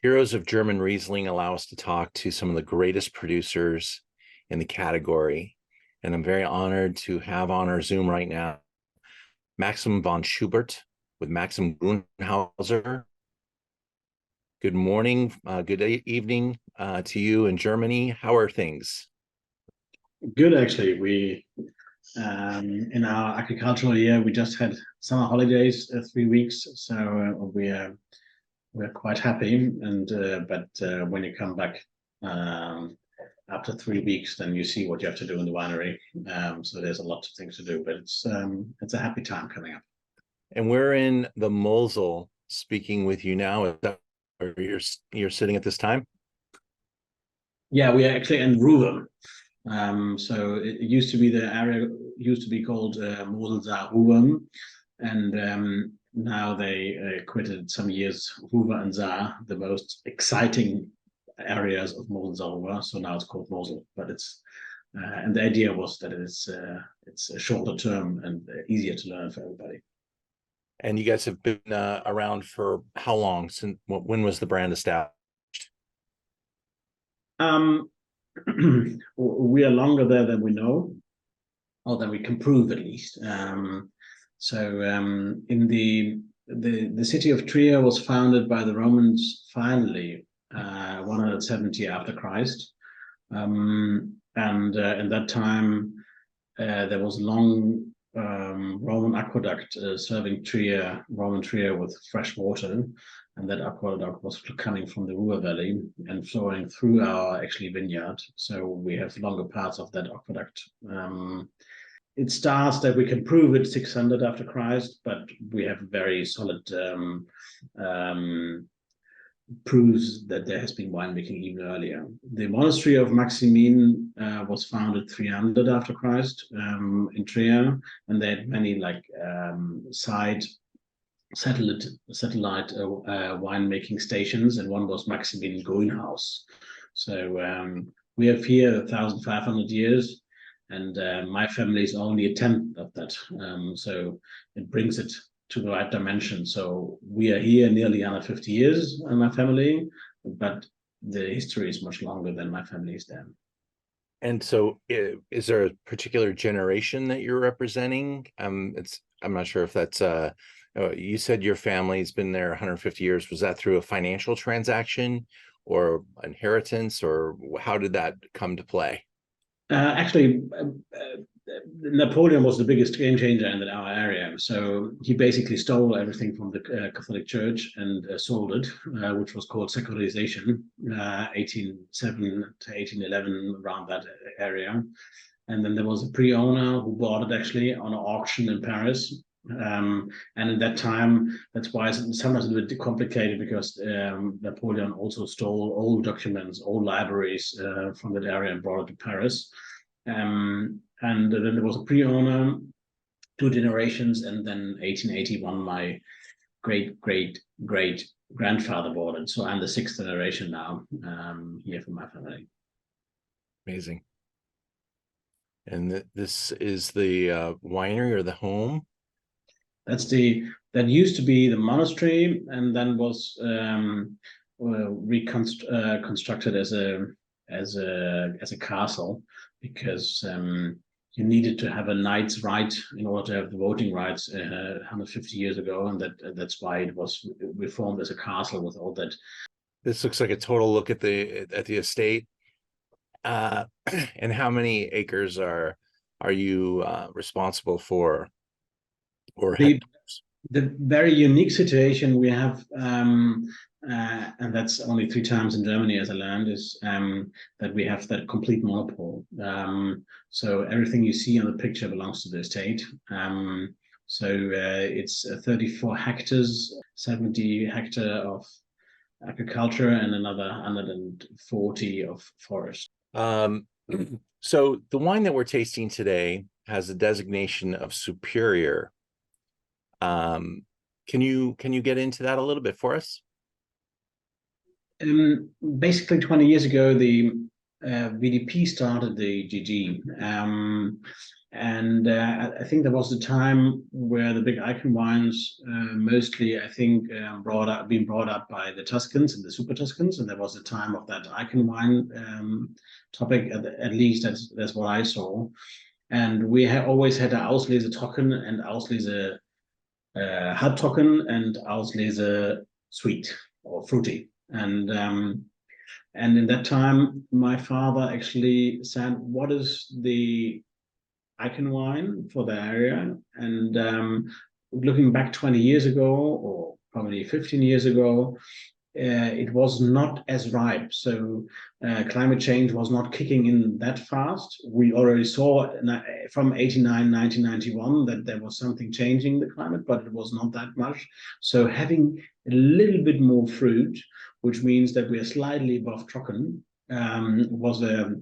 Heroes of German Riesling allow us to talk to some of the greatest producers in the category. And I'm very honored to have on our Zoom right now Maximin von Schubert with Maxim Grünhauser. Good morning, good evening to you in Germany. How are things? Good, actually. We in our agricultural year, we just had summer holidays, 3 weeks, so we're quite happy. And but when you come back after 3 weeks, then you see what you have to do in the winery. So there's a lot of things to do, but it's a happy time coming up. And we're in the Mosel speaking with you now. Is that where you're sitting at this time? Yeah, we are actually in Ruhr. So it used to be the area used to be called Mosel-Saar-Ruhr, and now they quitted some years Ruhr and Saar, the most exciting areas of Mosel-Saar-Ruhr. So now it's called Mosel, but it's and the idea was that it's a shorter term and easier to learn for everybody. And you guys have been around for how long? Since when was the brand established? Um, we are longer there than we know, or than we can prove at least. In the city of Trier was founded by the Romans finally 170 after Christ, and in that time there was a long Roman aqueduct serving Roman Trier with fresh water, and that aqueduct was coming from the Ruhr Valley and flowing through our actually vineyard. So we have longer parts of that aqueduct. It starts that we can prove it 600 after Christ, but we have very solid proves that there has been winemaking even earlier. The monastery of Maximin was founded 300 after Christ in Trier, and they had many satellite winemaking stations, and one was Maximin Grünhaus. So we have here 1,500 years, and my family is only a tenth of that. So it brings it to the right dimension. So we are here nearly 150 years in my family, but the history is much longer than my family is there. And so is there a particular generation that you're representing? I'm not sure if that's you said your family's been there 150 years. Was that through a financial transaction or inheritance, or how did that come to play? Actually, Napoleon was the biggest game changer in our area. So he basically stole everything from the Catholic Church and sold it, which was called secularization, 1807 to 1811, around that area. And then there was a pre-owner who bought it actually on an auction in Paris. And at that time, that's why it's sometimes a bit complicated, because Napoleon also stole old documents, old libraries from that area and brought it to Paris. And then there was a pre-owner, 2 generations, and then 1881, my great grandfather bought it. So I'm the 6th generation now here for my family. Amazing. And this is the winery or the home? That used to be the monastery, and then was reconstructed as a castle, because you needed to have a knight's right in order to have the voting rights 150 years ago, and that's why it was reformed as a castle with all that. This looks like a total look at the estate. And how many acres are you responsible for? Or the very unique situation we have, and that's only 3 times in Germany, as I learned, is that we have that complete monopole. So everything you see on the picture belongs to the estate. It's 34 hectares, 70 hectares of agriculture, and another 140 of forest. So the wine that we're tasting today has a designation of superior. Can you get into that a little bit for us? Basically, 20 years ago, the VDP started the GG. And I think there was a time where the big icon wines mostly, I think, being brought up by the Tuscans and the Super Tuscans, and there was a time of that icon wine topic. At least that's what I saw. And we always had a Auslese Trocken and Auslese Halbtrocken and Auslese Sweet or fruity. And in that time, my father actually said, "What is the icon wine for the area?" And looking back 20 years ago, or probably 15 years ago, it was not as ripe. So climate change was not kicking in that fast. We already saw from 89, 1991 that there was something changing the climate, but it was not that much. So having a little bit more fruit, which means that we are slightly above Trocken, was a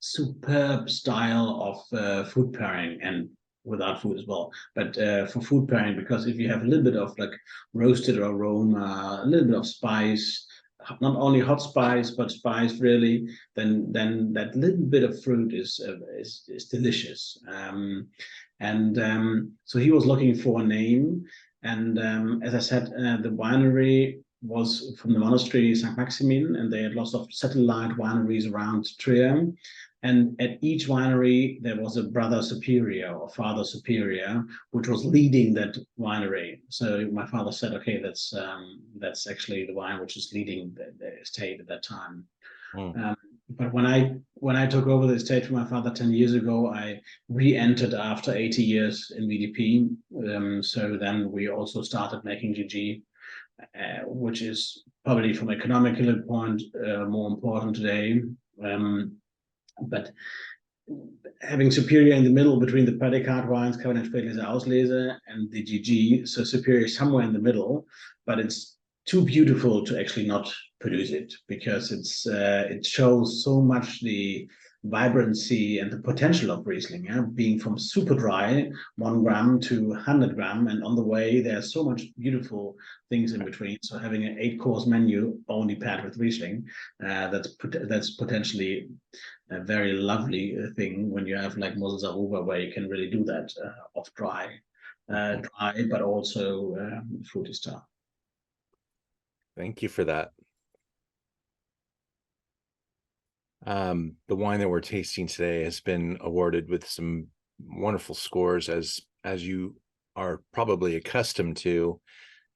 superb style of food pairing, and without food as well, but for food pairing, because if you have a little bit of like roasted aroma, a little bit of spice, not only hot spice but spice really, then that little bit of fruit is delicious. So he was looking for a name, and as I said, the winery was from the monastery St. Maximin, and they had lots of satellite wineries around Trier. And at each winery, there was a brother superior or father superior, which was leading that winery. So my father said, "Okay, that's actually the wine which is leading the estate at that time." Mm. But when I took over the estate from my father 10 years ago, I re-entered after 80 years in VDP. So then we also started making GG, which is probably from economical point more important today. But having Superior in the middle between the predicate wines, Cabernet Spätlese, Auslese, and the GG, so Superior is somewhere in the middle, but it's too beautiful to actually not produce it, because it shows so much the vibrancy and the potential of Riesling, being from super dry 1 gram to 100 gram, and on the way there's so much beautiful things in between. So having an 8-course menu only paired with Riesling, that's potentially a very lovely thing when you have like Mosel Zaruba, where you can really do that off dry, but also fruity style. Thank you for that. The wine that we're tasting today has been awarded with some wonderful scores, as you are probably accustomed to.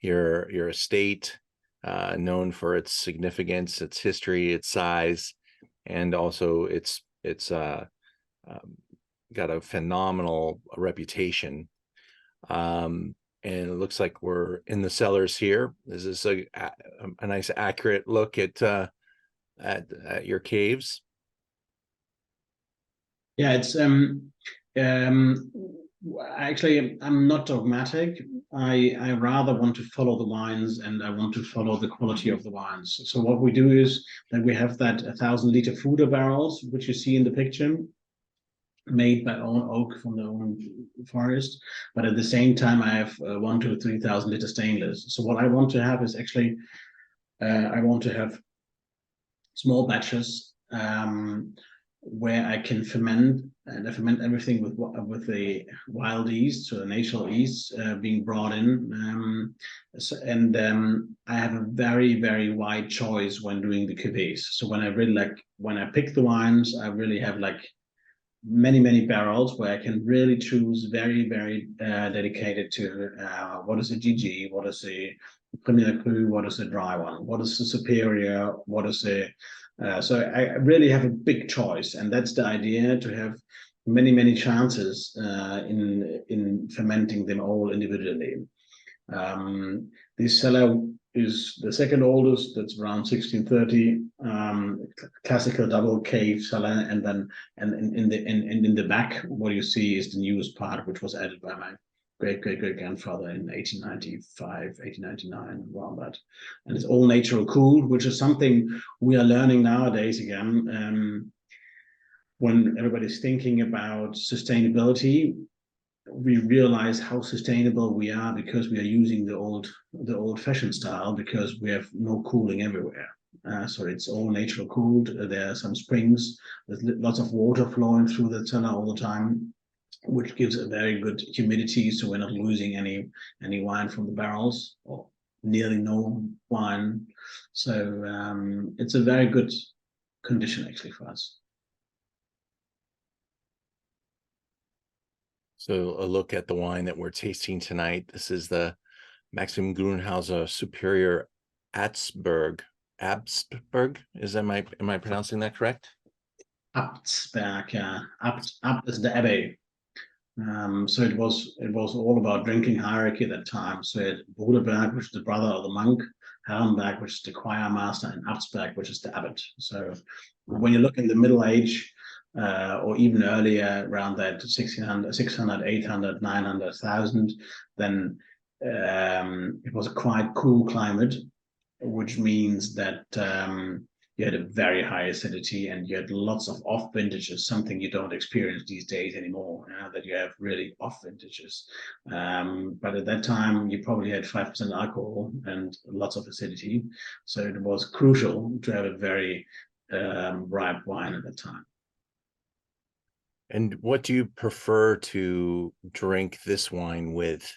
Your estate, known for its significance, its history, its size, and also it's got a phenomenal reputation. And it looks like we're in the cellars here. Is this a nice accurate look at your caves? Yeah, it's actually, I'm not dogmatic. I rather want to follow the wines, and I want to follow the quality of the wines. So what we do is that we have that 1,000-liter Fuder barrels, which you see in the picture, made by own oak from the own forest. But at the same time, I have 1,000 to 3,000 liter stainless. So what I want to have is actually, I want to have small batches where I can ferment, and I ferment everything with the wild yeast, so the natural yeast being brought in. I have a very, very wide choice when doing the cuvées. So when I pick the wines, I really have like many barrels where I can really choose very, very dedicated to what is a GG, what is a Premier Cru, what is a dry one, what is the Superior, what is the so I really have a big choice, and that's the idea, to have many chances in fermenting them all individually. This cellar is the second oldest. That's around 1630. Classical double cave cellar, and then in the back, what you see is the newest part, which was added by my great grandfather in 1895, 1899, around that. And it's all natural cooled, which is something we are learning nowadays again. When everybody's thinking about sustainability, we realize how sustainable we are because we are using the old-fashioned style, because we have no cooling everywhere. So it's all natural cooled. There are some springs. There's lots of water flowing through the cellar all the time, which gives a very good humidity. So we're not losing any wine from the barrels, or nearly no wine. So it's a very good condition actually for us. So a look at the wine that we're tasting tonight. This is the Maximin Grünhaus Superior Abtsberg. Abtsberg, am I pronouncing that correct? Abtsberg, yeah. Abt is the abbey. So it was all about drinking hierarchy at that time. So you had Bruderberg, which is the brother of the monk, Herrenberg, which is the choir master, and Abtsberg, which is the abbot. So when you look in the Middle Age, or even earlier, around that 1600, 600, 800, 900, 1000, then it was a quite cool climate, which means that you had a very high acidity and you had lots of off vintages, something you don't experience these days anymore, that you have really off vintages. But at that time, you probably had 5% alcohol and lots of acidity. So it was crucial to have a very ripe wine at that time. And what do you prefer to drink this wine with?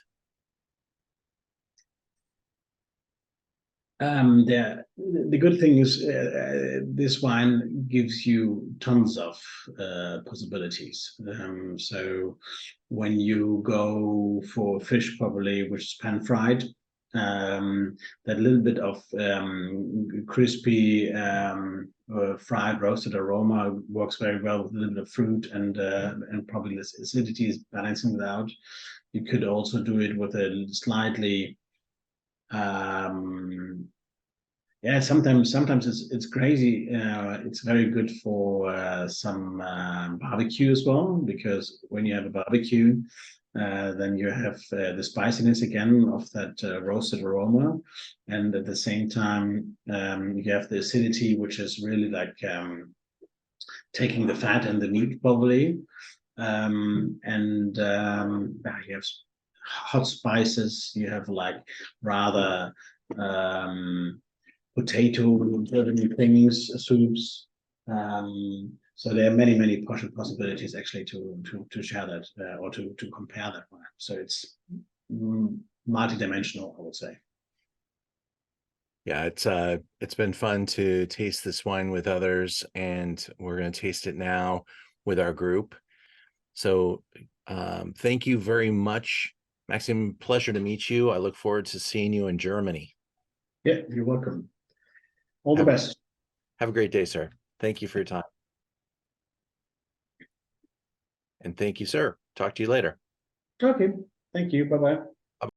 The good thing is this wine gives you tons of possibilities. So when you go for fish, probably which is pan fried, that little bit of crispy fried roasted aroma works very well with a little bit of fruit, and probably this acidity is balancing it out. You could also do it with a slightly yeah, sometimes it's crazy. It's very good for some barbecue as well, because when you have a barbecue, then you have the spiciness again of that roasted aroma, and at the same time you have the acidity, which is really like taking the fat and the meat probably, and you have hot spices. You have like rather potato things, soups. So there are many possibilities actually to share that or to compare that one. So it's multi-dimensional, I would say. Yeah, it's been fun to taste this wine with others, and we're going to taste it now with our group. So thank you very much, Maxim. Pleasure to meet you. I look forward to seeing you in Germany. Yeah, you're welcome. All the Have, best. have a great day, sir. Thank you for your time. And thank you, sir. Talk to you later. Okay. Thank you. Bye bye.